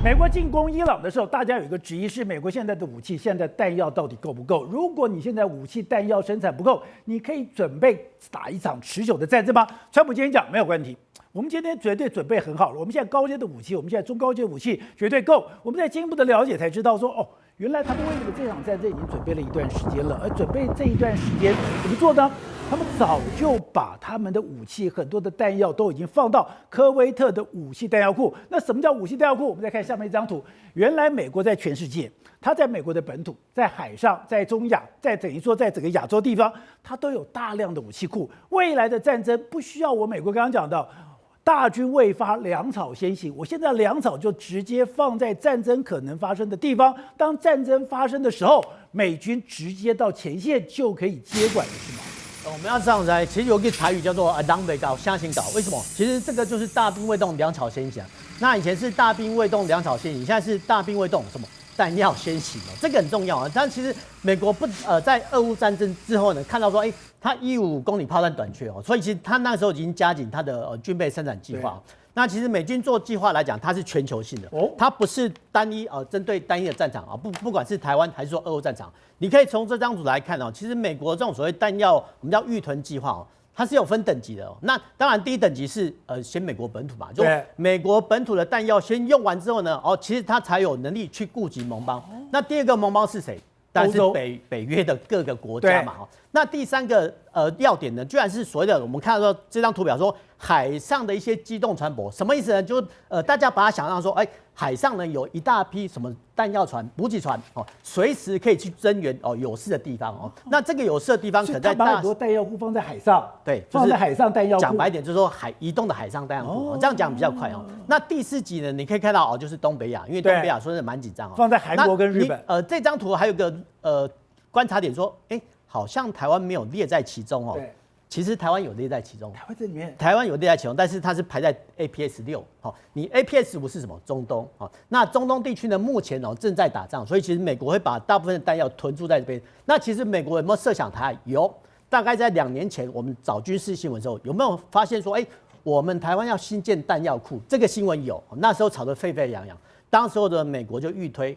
美国进攻伊朗的时候，大家有一个质疑是：美国现在的武器、现在弹药到底够不够？如果你现在武器弹药生产不够，你可以准备打一场持久的战争吗？川普今天讲没有问题，我们今天绝对准备很好了。我们现在高阶的武器，我们现在中高阶武器绝对够。我们在进一步的了解才知道说，哦，原来他们为了这场战争已经准备了一段时间了，而准备这一段时间怎么做呢？他们早就把他们的武器很多的弹药都已经放到科威特的武器弹药库。那什么叫武器弹药库？我们再看下面一张图。原来美国在全世界，它在美国的本土，在海上，在中亚，在等于说在整个亚洲地方，它都有大量的武器库。未来的战争不需要我美国刚刚讲的大军未发，粮草先行。我现在粮草就直接放在战争可能发生的地方，当战争发生的时候，美军直接到前线就可以接管了，是吗？我们要这样子来，其实有一个台语叫做“狼北搞相信搞”，为什么？其实这个就是大兵未动，粮草先行。那以前是大兵未动，粮草先行，现在是大兵未动，什么弹药先行哦，这个很重要啊。但其实美国在俄乌战争之后呢，看到说，它155公里炮弹短缺哦，所以其实它那时候已经加紧它的军备生产计划。那其实美军做计划来讲，它是全球性的，它不是单一针对单一的战场啊，不管是台湾还是说俄乌战场，你可以从这张图来看哦，其实美国这种所谓弹药，我们叫预囤计划哦，它是有分等级的哦。那当然第一等级是先美国本土嘛，就美国本土的弹药先用完之后呢，其实它才有能力去顾及盟邦。那第二个盟邦是谁？当然是北约的各个国家嘛。那第三个要点呢，居然是所谓的我们看到说这张图表说海上的一些机动船舶，什么意思呢？就大家把它想象说，海上呢有一大批什么弹药船、补给船随时可以去增援有事的地方那这个有事的地方可能在把很多弹药库放在海上，对，放在海上弹药库。讲白一点就是说移动的海上弹药库，这样讲比较快那第四级呢，你可以看到就是东北亚，因为东北亚说是蛮紧张放在韩国跟日本。这张图还有个观察点说，好像台湾没有列在其中对，其实台湾有列在其中，台湾这里面，台湾有列在其中，但是它是排在 APS6。你 APS5是什么？中东那中东地区呢，目前正在打仗，所以其实美国会把大部分的弹药囤驻在这边。那其实美国有没有设想台海？有，大概在2年前，我们找军事新闻的时候，有没有发现说，我们台湾要新建弹药库？这个新闻有，那时候吵得沸沸扬扬。当时候的美国就预推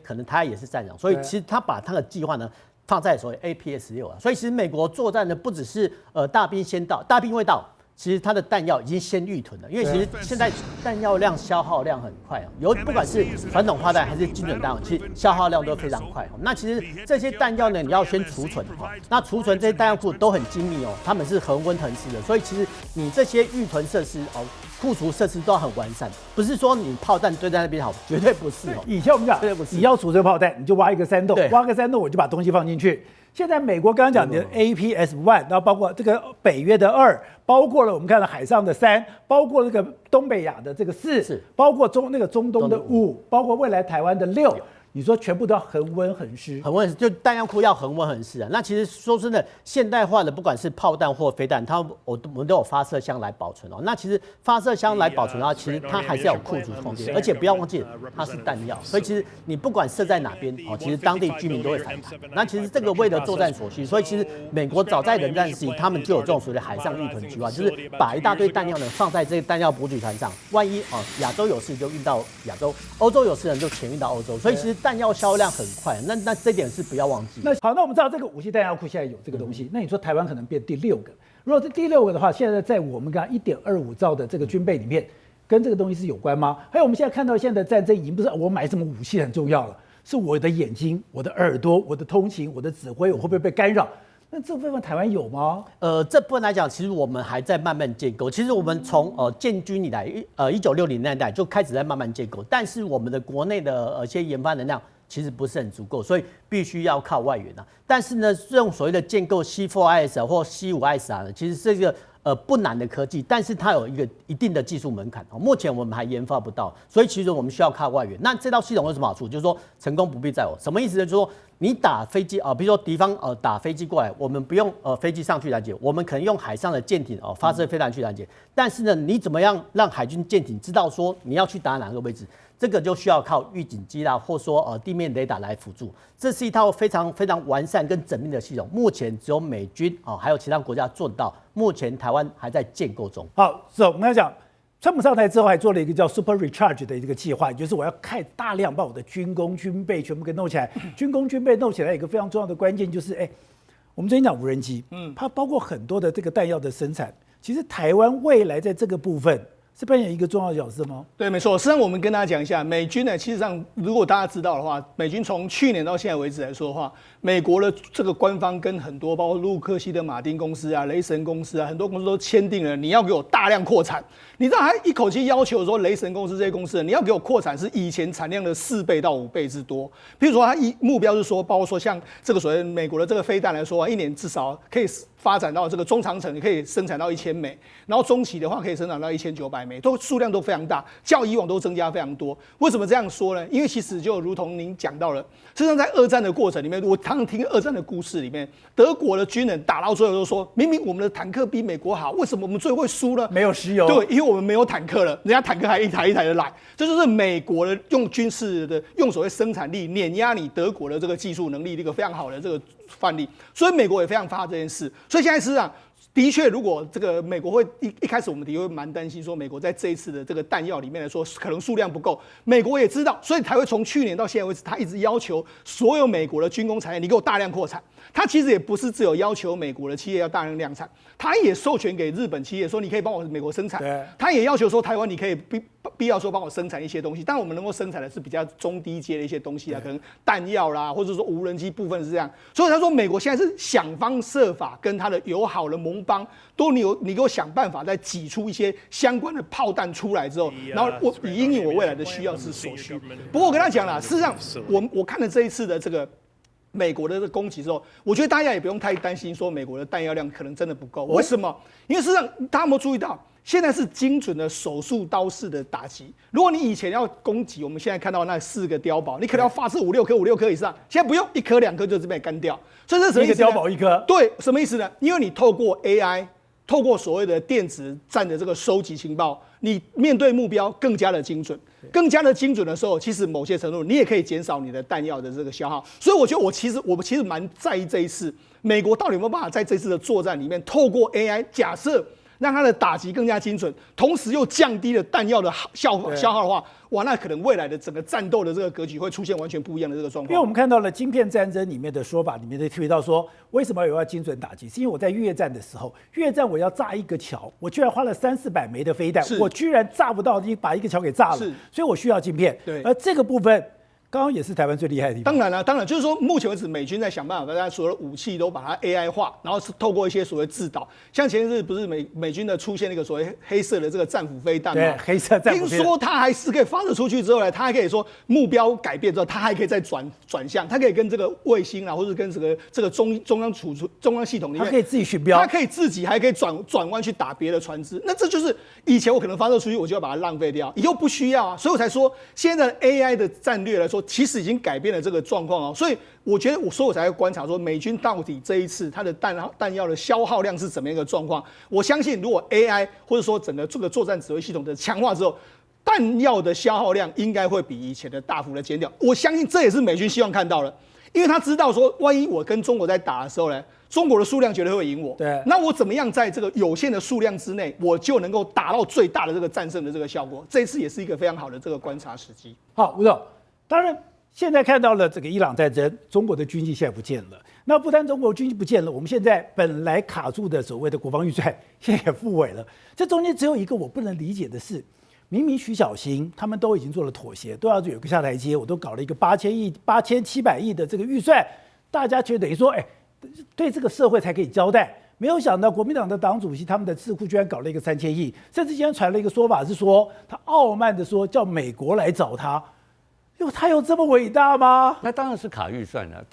可能台海也是战场，所以其实他把他的计划呢放在所谓 APS6所以其实美国作战呢不只是大兵先到，大兵未到，其实它的弹药已经先预囤了，因为其实现在弹药量消耗量很快不管是传统炮弹还是精准弹药，其实消耗量都非常快那其实这些弹药呢，你要先储存那储存这些弹药库都很精密他们是恒温恒湿的，所以其实你这些预囤设施库存设施都要很完善，不是说你炮弹堆在那边好，绝对不是以前我们讲，你要储存炮弹，你就挖一个山洞，挖个山洞我就把东西放进去。现在美国刚刚讲的 APS1， 然后包括这个北约的2，包括了我们看到海上的3，包括这个东北亚的这个4，包括中东的5，包括未来台湾的6。你说全部都要恒温恒湿，恒温就弹药库要恒温恒湿那其实说真的，现代化的不管是炮弹或飞弹，我们都有发射箱来保存那其实发射箱来保存的话，其实它还是要有库存空间，而且不要忘记它是弹药，所以其实你不管射在哪边其实当地居民都会反弹。那其实这个为了作战所需，所以其实美国早在冷战时期，他们就有这种所谓的海上预囤计划，就是把一大堆弹药呢放在这个弹药补给船上，万一亚洲有事就运到亚洲，欧洲有事呢就前运到欧洲，所以其实弹药消耗量很快，那这点是不要忘记。那好，那我们知道这个武器弹药库现在有这个东西，那你说台湾可能变第6个，如果是第6个的话，现在在我们刚1.25兆的这个军备里面，跟这个东西是有关吗？还有我们现在看到现在的战争已经不是我买什么武器很重要了，是我的眼睛、我的耳朵、我的通勤、我的指挥，我会不会被干扰？那这部分台湾有吗？这部分来讲，其实我们还在慢慢建构。其实我们从建军以来，1960年代就开始在慢慢建构，但是我们的国内的一些研发能量其实不是很足够，所以必须要靠外援但是呢，这种所谓的建构 C4ISR 或 C5ISR 呢，其实这个不难的科技，但是它有一定的技术门槛目前我们还研发不到，所以其实我们需要靠外援。那这套系统有什么好处？就是说成功不必在我。什么意思呢？就是说你打飞机比如说敌方打飞机过来，我们不用飞机上去拦截，我们可能用海上的舰艇发射飞弹去拦截。但是呢，你怎么样让海军舰艇知道说你要去打哪个位置？这个就需要靠预警机啦，或说地面雷达来辅助。这是一套非常非常完善跟缜密的系统，目前只有美军还有其他国家做得到，目前台湾还在建构中。好，我们要讲川普上台之后还做了一个叫 Super Recharge 的一个计划，就是我要大量把我的军工军备全部给弄起来。军工军备弄起来有一个非常重要的关键就是，我们最近讲无人机，它包括很多的这个弹药的生产。其实台湾未来在这个部分是扮演一个重要的角色吗？对，没错。实际上我们跟大家讲一下，美军呢，其实上如果大家知道的话，美军从去年到现在为止来说的话，美国的这个官方跟很多包括路克希的马丁公司啊、雷神公司啊，很多公司都签订了，你要给我大量扩产。你知道他一口气要求说，雷神公司这些公司，你要给我扩产是以前产量的4倍到5倍之多。譬如说，他目标是说，包括说像这个所谓美国的这个飞弹来说，一年至少可以发展到这个中长程，可以生产到1000枚，然后中期的话可以生产到1900枚，数量都非常大，较以往都增加非常多。为什么这样说呢？因为其实就如同您讲到了，实际上在二战的过程里面，我常常听二战的故事里面，德国的军人打到最后都说，明明我们的坦克比美国好，为什么我们最后会输呢？没有石油，对，因为我们没有坦克了，人家坦克还一台一台的来，这就是美国的用军事的用所谓生产力碾压你德国的这个技术能力的一个非常好的这个范例，所以美国也非常怕这件事。所以现在事实上，的确，如果这个美国会一开始我们的确会蛮担心，说美国在这一次的这个弹药里面来说，可能数量不够。美国也知道，所以才会从去年到现在为止，他一直要求所有美国的军工产业，你给我大量扩产。他其实也不是只有要求美国的企业要大量量产，他也授权给日本企业说，你可以帮我美国生产。他也要求说，台湾你可以必要说帮我生产一些东西，但我们能够生产的是比较中低阶的一些东西啊，可能弹药啦，或者说无人机部分是这样。所以他说，美国现在是想方设法跟他的友好的盟邦，你给我想办法再挤出一些相关的炮弹出来之后，然后我以因应我未来的需要之所需。不过我跟他讲了，事实上我看了这一次的这个美国的这个攻击之后，我觉得大家也不用太担心，说美国的弹药量可能真的不够。为什么？因为事实上，大家有没有注意到，现在是精准的手术刀式的打击。如果你以前要攻击，我们现在看到那4个碉堡，你可能要发射5、6颗以上，现在不用1颗2颗就被干掉。所以这什么意思呢？一个碉堡1颗。对，什么意思呢？因为你透过 AI。透过所谓的电子战的这个收集情报，你面对目标更加的精准，更加的精准的时候，其实某些程度你也可以减少你的弹药的这个消耗。所以我觉得我其实蛮在意这一次美国到底有没有办法在这次的作战里面，透过 AI 假设让它的打击更加精准，同时又降低了弹药的消耗的话，哇，那可能未来的整个战斗的这个格局会出现完全不一样的这个状况。因为我们看到了晶片战争里面的说法，里面就提到说，为什么有要精准打击？是因为我在越战的时候，越战我要炸一个桥，我居然花了300-400枚的飞弹，我居然炸不到，把一个桥给炸了，所以我需要晶片。对，而这个部分。刚刚也是台湾最厉害的地方。当然了，当然就是说，目前为止，美军在想办法把它所有的武器都把它 AI 化，然后是透过一些所谓制导，像前一阵不是美军的出现那个所谓黑色的这个战斧飞弹吗？对，黑色战斧。听说它还是可以发射出去之后呢，它还可以说目标改变之后，它还可以再转向，它可以跟这个卫星啊，或者跟这个中央系统里面，它可以自己寻标，它可以自己还可以转弯去打别的船只。那这就是以前我可能发射出去，我就要把它浪费掉，以后不需要啊，所以我才说现在的 AI 的战略来说，其实已经改变了这个状况哦。所以我觉得我才会观察说，美军到底这一次它的弹药的消耗量是怎么样一个状况。我相信，如果 AI 或者说整个这个作战指挥系统的强化之后，弹药的消耗量应该会比以前的大幅的减掉。我相信这也是美军希望看到的，因为他知道说，万一我跟中国在打的时候呢，中国的数量绝对会赢我。对，那我怎么样在这个有限的数量之内，我就能够达到最大的这个战胜的这个效果？这一次也是一个非常好的这个观察时机。好，吴总，当然现在看到了这个伊朗战争，中国的军机现在不见了。那不但中国军机不见了，我们现在本来卡住的所谓的国防预算，现在也复委了。这中间只有一个我不能理解的是，明明徐小新他们都已经做了妥协，都要有个下台阶，我都搞了一个8700亿的这个预算，大家觉得等于说，对这个社会才可以交代。没有想到国民党的党主席他们的智库居然搞了一个3000亿，甚至今天传了一个说法是说，他傲慢的说叫美国来找他。他有这么伟大吗？那当然是卡预算了。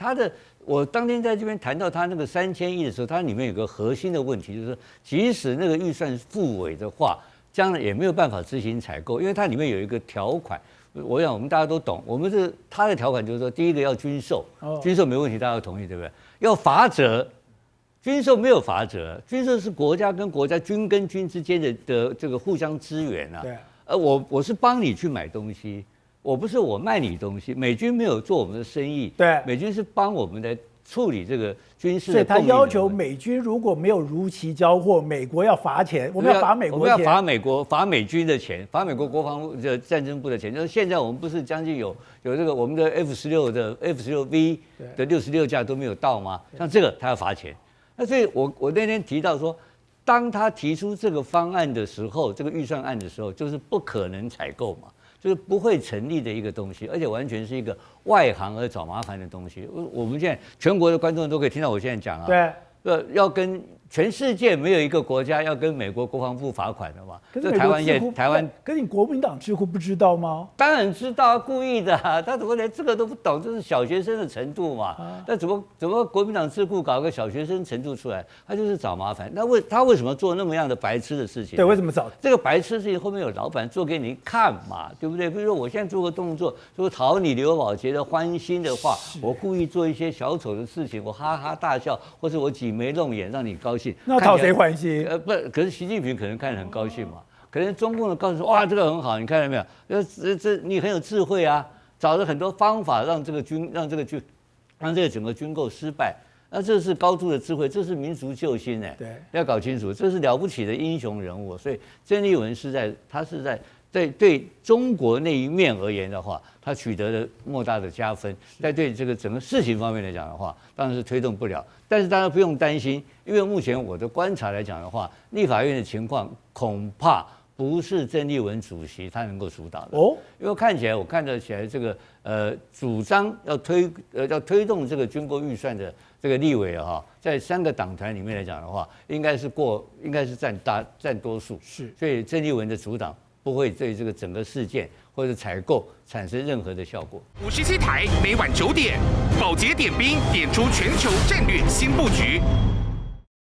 我当天在这边谈到他那个3000亿的时候，它里面有个核心的问题，就是说，即使那个预算复委的话，将来也没有办法执行采购，因为它里面有一个条款。我想我们大家都懂，它的条款就是说，第一个要军售，军售没问题，大家都同意，对不对？要罚则，军售没有罚则，军售是国家跟国家、军跟军之间的这个互相支援啊。对，我是帮你去买东西。我不是我卖你东西，美军没有做我们的生意，对，美军是帮我们来处理这个军事所以他的供应的问题。要求美军如果没有如期交货，美国要罚钱，我们要罚美国钱，我们要罚美国、罚美军的钱，罚美国国防部的战争部的钱。就是现在我们不是将近有这个我们的 F16V 的66架都没有到吗？像这个他要罚钱。那所以我那天提到说，当他提出这个方案的时候，这个预算案的时候，就是不可能采购嘛。就是不会成立的一个东西，而且完全是一个外行而找麻烦的东西。我们现在全国的观众都可以听到我现在讲啊，对，要跟全世界没有一个国家要跟美国国防部罚款的嘛。可是台湾，可是你国民党智库不知道吗？当然知道啊，故意的啊，他怎么连这个都不懂？这是小学生的程度嘛。那怎么国民党智库搞个小学生程度出来？他就是找麻烦。那他为什么做那么样的白痴的事情？对，为什么找这个白痴事情后面有老板做给你看嘛，对不对？比如说我现在做个动作，说讨你刘宝杰的欢心的话，我故意做一些小丑的事情，我哈哈大笑，或者我挤眉弄眼让你高兴。那讨谁欢心？不，可是习近平可能看得很高兴嘛。可能中共的告诉说，哇，这个很好，你看到没有？你很有智慧啊，找了很多方法让这个整个军购失败。那这是高度的智慧，这是民族救星哎，对，要搞清楚，这是了不起的英雄人物。所以郑丽文他是在对中国那一面而言的话，他取得了莫大的加分。在对这个整个事情方面来讲的话，当然是推动不了。但是大家不用担心，因为目前我的观察来讲的话，立法院的情况恐怕不是郑丽文主席他能够主导的哦，因为我看得起来这个主张要推动这个军购预算的这个立委哈，在3个党团里面来讲的话，应该是占多数，是，所以郑丽文的主党不会对这个整个事件或者采购产生任何的效果。57台每晚9点，宝洁点兵点出全球战略新布局。